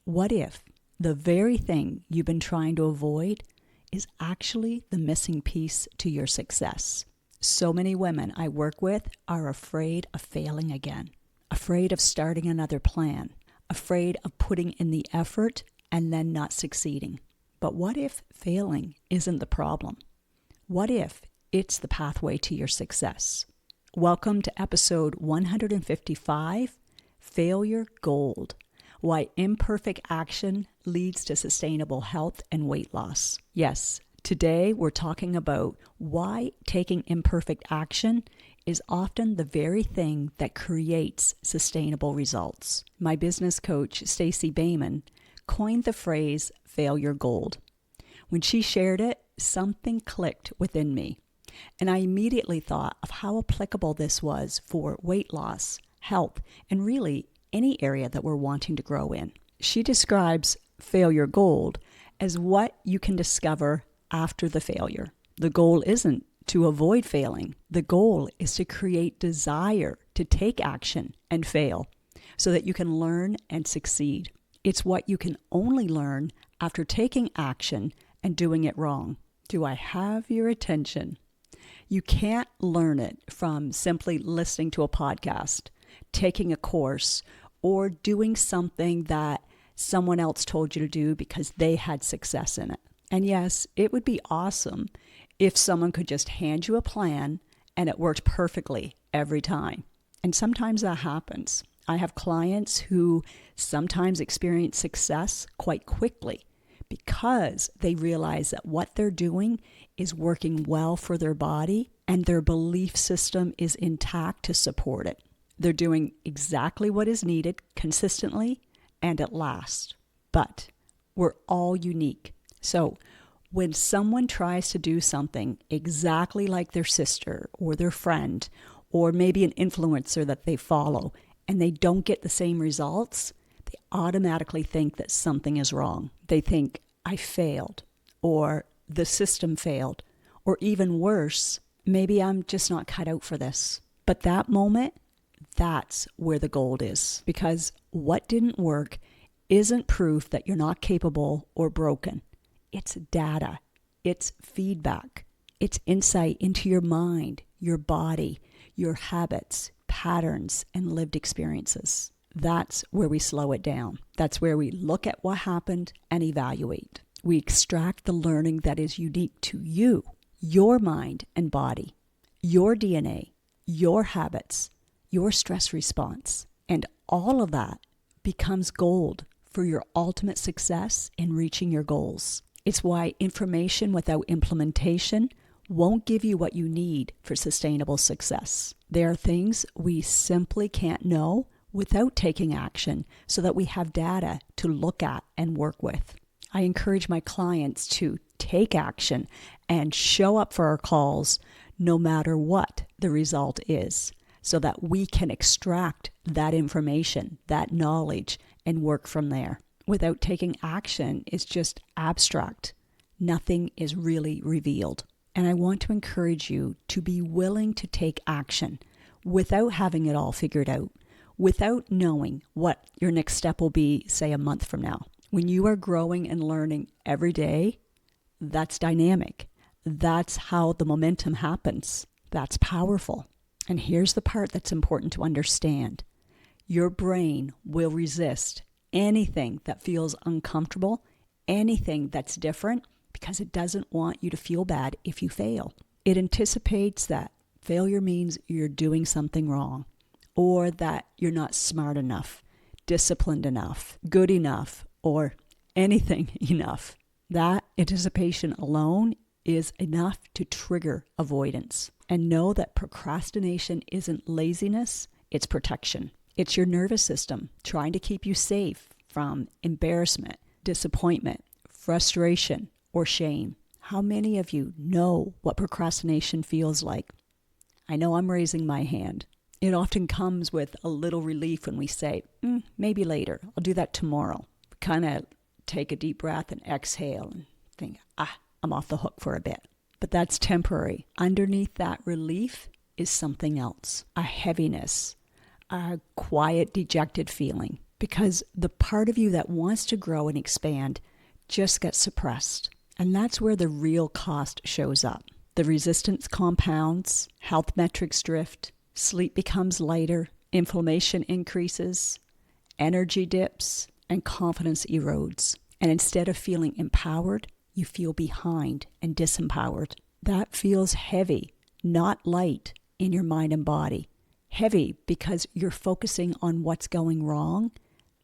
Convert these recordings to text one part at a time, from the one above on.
What if the very thing you've been trying to avoid is actually the missing piece to your success? So many women I work with are afraid of failing again, afraid of starting another plan, afraid of putting in the effort and then not succeeding. But what if failing isn't the problem? What if it's the pathway to your success? Welcome to episode 155, Failure Gold: Why Imperfect Action Leads to Sustainable Health and Weight Loss. Yes, today we're talking about why taking imperfect action is often the very thing that creates sustainable results. My business coach, Stacey Boehman, coined the phrase failure gold. When she shared it, something clicked within me, and I immediately thought of how applicable this was for weight loss, health, and really any area that we're wanting to grow in. She describes failure gold as what you can discover after the failure. The goal isn't to avoid failing. The goal is to create desire to take action and fail so that you can learn and succeed. It's what you can only learn after taking action and doing it wrong. Do I have your attention? You can't learn it from simply listening to a podcast, taking a course, or doing something that someone else told you to do because they had success in it. And yes, it would be awesome if someone could just hand you a plan and it worked perfectly every time. And sometimes that happens. I have clients who sometimes experience success quite quickly because they realize that what they're doing is working well for their body and their belief system is intact to support it. They're doing exactly what is needed consistently and at last. But we're all unique. So when someone tries to do something exactly like their sister or their friend or maybe an influencer that they follow and they don't get the same results, they automatically think that something is wrong. They think, I failed, or the system failed, or even worse, maybe I'm just not cut out for this. But that moment, that's where the gold is. Because what didn't work isn't proof that you're not capable or broken. It's data. It's feedback. It's insight into your mind, your body, your habits, patterns, and lived experiences. That's where we slow it down. That's where we look at what happened and evaluate. We extract the learning that is unique to you, your mind and body, your DNA, your habits, your stress response, and all of that becomes gold for your ultimate success in reaching your goals. It's why information without implementation won't give you what you need for sustainable success. There are things we simply can't know without taking action so that we have data to look at and work with. I encourage my clients to take action and show up for our calls no matter what the result is, so that we can extract that information, that knowledge, and work from there. Without taking action, it's just abstract. Nothing is really revealed. And I want to encourage you to be willing to take action without having it all figured out, without knowing what your next step will be, say, a month from now. When you are growing and learning every day, that's dynamic. That's how the momentum happens. That's powerful. And here's the part that's important to understand. Your brain will resist anything that feels uncomfortable, anything that's different, because it doesn't want you to feel bad if you fail. It anticipates that failure means you're doing something wrong, or that you're not smart enough, disciplined enough, good enough, or anything enough. That anticipation alone is enough to trigger avoidance. And know that procrastination isn't laziness, it's protection. It's your nervous system trying to keep you safe from embarrassment, disappointment, frustration, or shame. How many of you know what procrastination feels like? I know I'm raising my hand. It often comes with a little relief when we say, maybe later, I'll do that tomorrow. Kind of take a deep breath and exhale and think, I'm off the hook for a bit. But that's temporary. Underneath that relief is something else, a heaviness, a quiet, dejected feeling. because the part of you that wants to grow and expand just gets suppressed. And that's where the real cost shows up. The resistance compounds, health metrics drift, sleep becomes lighter, inflammation increases, energy dips, and confidence erodes. And instead of feeling empowered, you feel behind and disempowered. That feels heavy, not light, in your mind and body. Heavy because you're focusing on what's going wrong,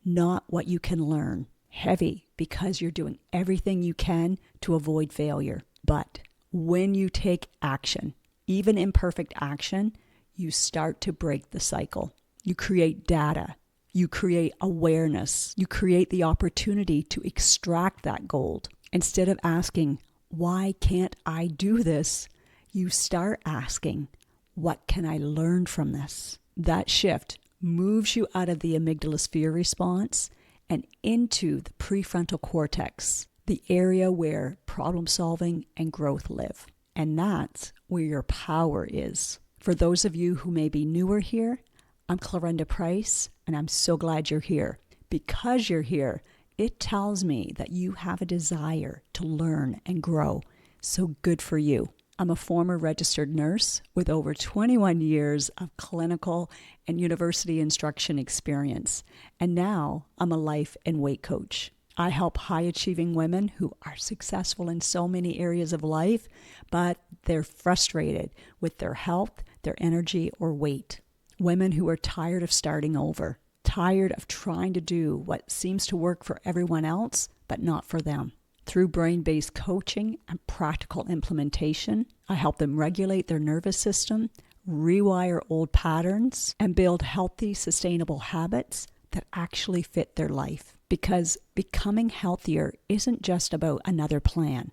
not what you can learn. Heavy because you're doing everything you can to avoid failure. But when you take action, even imperfect action, you start to break the cycle. You create data. You create awareness. You create the opportunity to extract that gold. Instead of asking, why can't I do this? You start asking, what can I learn from this? That shift moves you out of the amygdala's fear response and into the prefrontal cortex, the area where problem solving and growth live. And that's where your power is. For those of you who may be newer here, I'm Clarenda Price, and I'm so glad you're here. Because you're here, it tells me that you have a desire to learn and grow. So good for you. I'm a former registered nurse with over 21 years of clinical and university instruction experience. And now I'm a life and weight coach. I help high-achieving women who are successful in so many areas of life, but they're frustrated with their health, their energy, or weight. Women who are tired of starting over, tired of trying to do what seems to work for everyone else, but not for them. Through brain-based coaching and practical implementation, I help them regulate their nervous system, rewire old patterns, and build healthy, sustainable habits that actually fit their life. Because becoming healthier isn't just about another plan.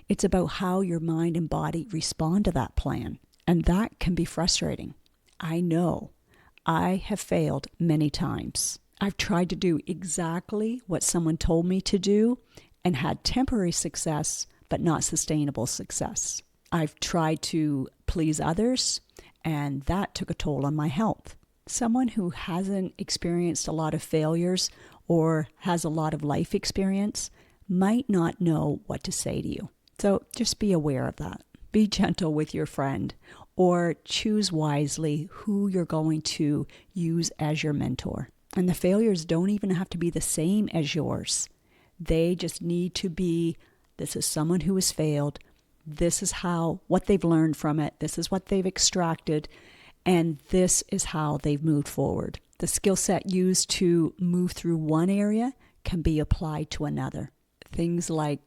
It's about how your mind and body respond to that plan. And that can be frustrating. I know. I have failed many times. I've tried to do exactly what someone told me to do and had temporary success, but not sustainable success. I've tried to please others, and that took a toll on my health. Someone who hasn't experienced a lot of failures or has a lot of life experience might not know what to say to you. So just be aware of that. Be gentle with your friend, or choose wisely who you're going to use as your mentor. And the failures don't even have to be the same as yours. They just need to be, this is someone who has failed. This is what they've learned from it. This is what they've extracted. And this is how they've moved forward. The skill set used to move through one area can be applied to another. Things like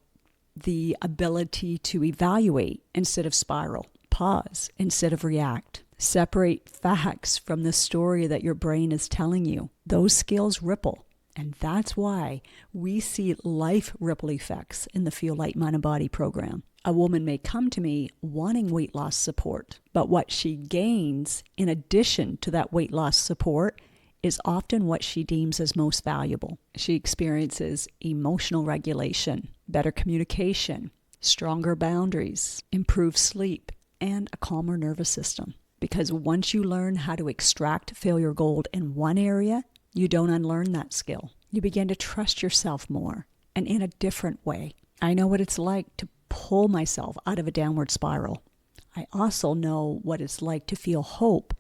the ability to evaluate instead of spiral, pause instead of react, separate facts from the story that your brain is telling you. Those skills ripple. And that's why we see life ripple effects in the Feel Light Mind and Body program. A woman may come to me wanting weight loss support, but what she gains in addition to that weight loss support is often what she deems as most valuable. She experiences emotional regulation, better communication, stronger boundaries, improved sleep, and a calmer nervous system. Because once you learn how to extract failure gold in one area, you don't unlearn that skill. You begin to trust yourself more and in a different way. I know what it's like to pull myself out of a downward spiral. I also know what it's like to feel hope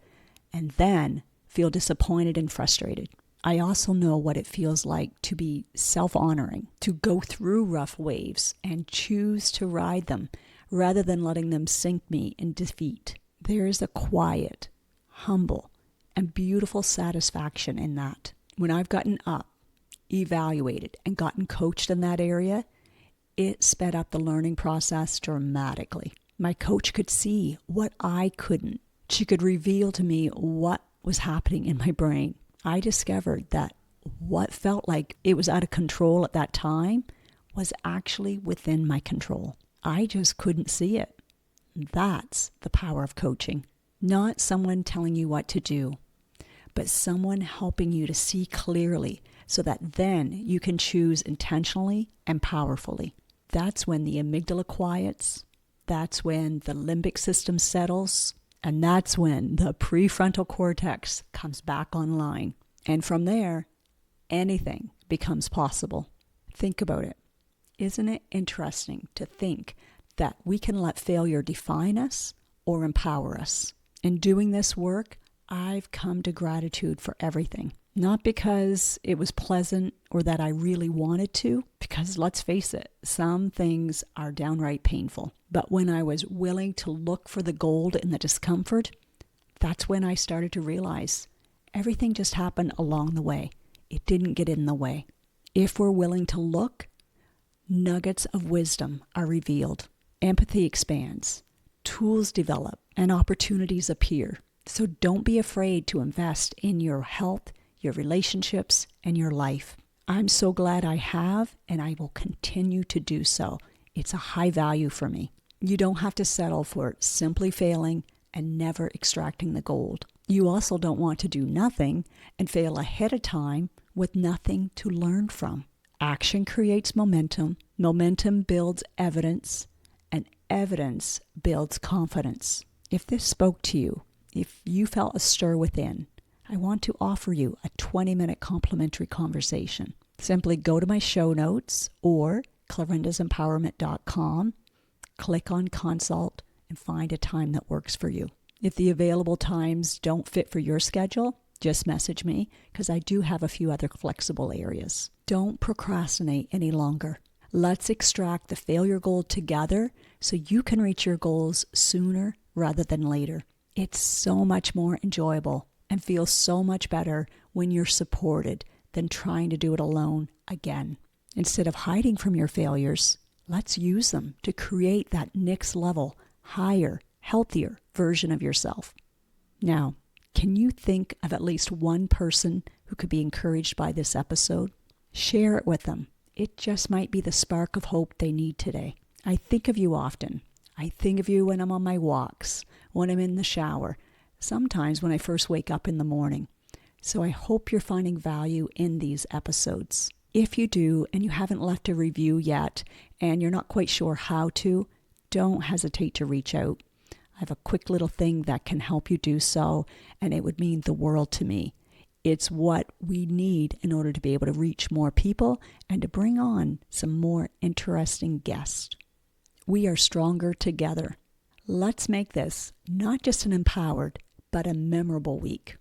and then feel disappointed and frustrated. I also know what it feels like to be self-honoring, to go through rough waves and choose to ride them rather than letting them sink me in defeat. There is a quiet, humble, and beautiful satisfaction in that. When I've gotten up, evaluated, and gotten coached in that area, it sped up the learning process dramatically. My coach could see what I couldn't. She could reveal to me what was happening in my brain. I discovered that what felt like it was out of control at that time was actually within my control. I just couldn't see it. That's the power of coaching. Not someone telling you what to do, but someone helping you to see clearly so that then you can choose intentionally and powerfully. That's when the amygdala quiets. That's when the limbic system settles. And that's when the prefrontal cortex comes back online. And from there, anything becomes possible. Think about it. Isn't it interesting to think that we can let failure define us or empower us? In doing this work, I've come to gratitude for everything. Not because it was pleasant or that I really wanted to, because let's face it, some things are downright painful. But when I was willing to look for the gold in the discomfort, that's when I started to realize everything just happened along the way. It didn't get in the way. If we're willing to look, nuggets of wisdom are revealed. Empathy expands, tools develop, and opportunities appear. So don't be afraid to invest in your health, your relationships, and your life. I'm so glad I have, and I will continue to do so. It's a high value for me. You don't have to settle for simply failing and never extracting the gold. You also don't want to do nothing and fail ahead of time with nothing to learn from. Action creates momentum. Momentum builds evidence, and evidence builds confidence. If this spoke to you, if you felt a stir within, I want to offer you a 20-minute complimentary conversation. Simply go to my show notes or clarindasempowerment.com, click on consult, and find a time that works for you. If the available times don't fit for your schedule, just message me because I do have a few other flexible areas. Don't procrastinate any longer. Let's extract the failure gold together so you can reach your goals sooner rather than later. It's so much more enjoyable and feels so much better when you're supported than trying to do it alone again. Instead of hiding from your failures, let's use them to create that next level, higher, healthier version of yourself. Now, can you think of at least one person who could be encouraged by this episode? Share it with them. It just might be the spark of hope they need today. I think of you often. I think of you when I'm on my walks, when I'm in the shower, sometimes when I first wake up in the morning. So I hope you're finding value in these episodes. If you do, and you haven't left a review yet, and you're not quite sure how to, don't hesitate to reach out. I have a quick little thing that can help you do so, and it would mean the world to me. It's what we need in order to be able to reach more people and to bring on some more interesting guests. We are stronger together. Let's make this not just an empowered, but a memorable week.